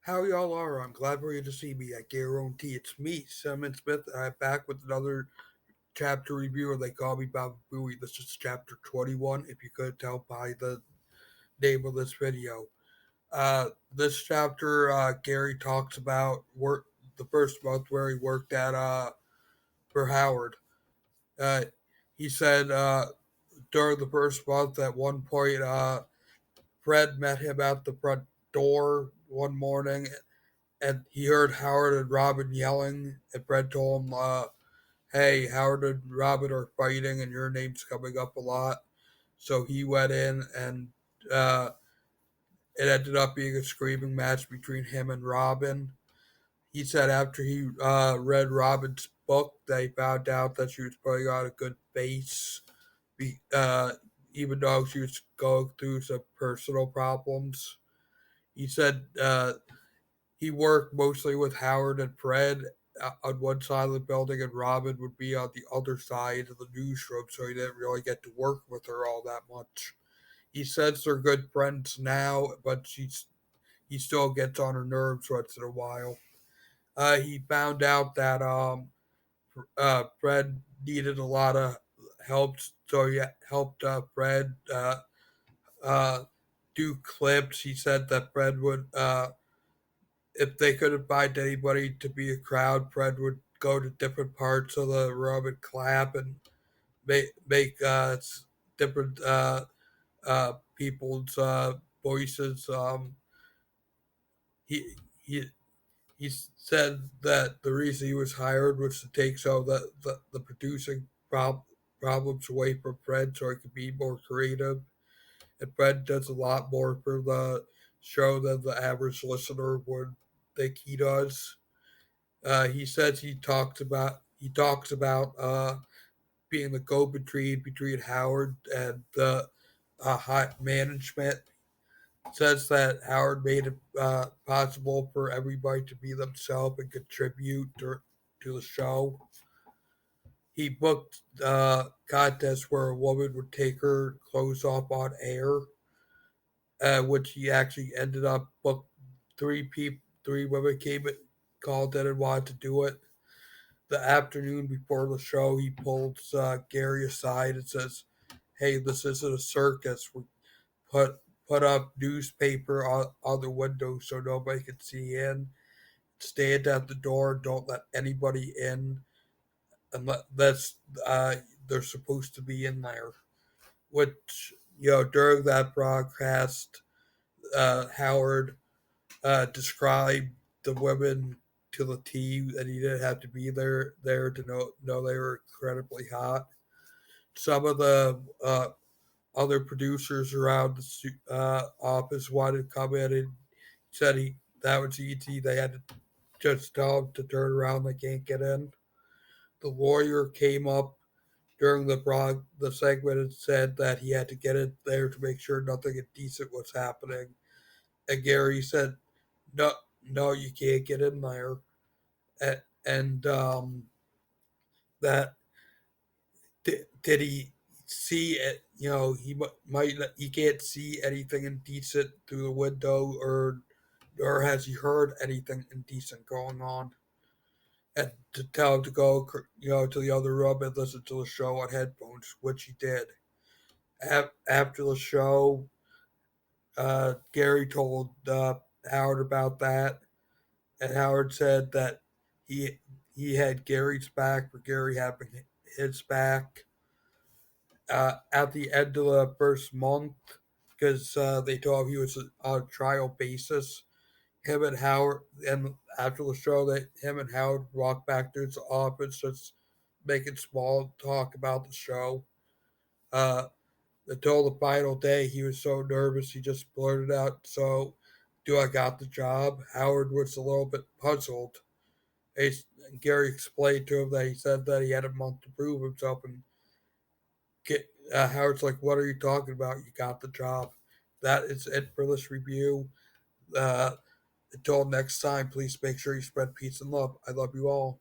How y'all are? I'm glad for you to see me. I guarantee it's me, Simon Smith, and I'm back with another chapter review, or they call me Bababooey. This is chapter 21, if you could tell by the name of this video. This chapter, Gary talks about work the first month where he worked at for Howard. Uh, he said during the first month, at one point, Fred met him at the front door one morning and he heard Howard and Robin yelling, and Fred told him, "Hey, Howard and Robin are fighting, and your name's coming up a lot." So he went in, and uh, it ended up being a screaming match between him and Robin. He said after he read Robin's book, they found out that she was putting on a good face, be, even though she was going through some personal problems. He said he worked mostly with Howard and Fred on one side of the building, and Robin would be on the other side of the newsroom, so he didn't really get to work with her all that much. He says they're good friends now, but he still gets on her nerves once in a while. He found out that Fred needed a lot of help, so he helped Fred uh, do clips. He said that Fred would if they couldn't find anybody to be a crowd, Fred would go to different parts of the room and clap and make different people's voices. He he he said that the reason he was hired was to take some of the producing problems away from Fred so he could be more creative. And Fred does a lot more for the show than the average listener would think he does. He talks about being the go-between Howard and the high management. Says that Howard made it possible for everybody to be themselves and contribute to the show. He booked contests where a woman would take her clothes off on air, which he actually ended up booked three women came and called in and wanted to do it. The afternoon before the show, he pulls Gary aside and says, "Hey, this isn't a circus. We put put up newspaper on the window so nobody can see in. Stand at the door. Don't let anybody in unless uh, they're supposed to be in there." Which during that broadcast, Howard described the women to the T, and he didn't have to be there to know they were incredibly hot. Some of the other producers around the office wanted to come in and said that was easy. They had to just tell him to turn around. They can't get in. The lawyer came up during the segment and said that he had to get in there to make sure nothing indecent was happening. And Gary said, "No, no, you can't get in there." And that did he see it? He can't see anything indecent through the window, or has he heard anything indecent going on? And to tell him to go, to the other room and listen to the show on headphones, which he did. After the show, Gary told Howard about that, and Howard said that he he had Gary's back for Gary having his back. At the end of the first month, because they told him he was on a trial basis, him and Howard, and after the show, that him and Howard walked back to his office, just making small talk about the show. Uh, until the final day, he was so nervous he just blurted out, "So, do I got the job?" Howard was a little bit puzzled. He, Gary explained to him that he said that he had a month to prove himself, and Howard's like, "What are you talking about? You got the job." That is it for this review. Uh, until next time, please make sure you spread peace and love. I love you all.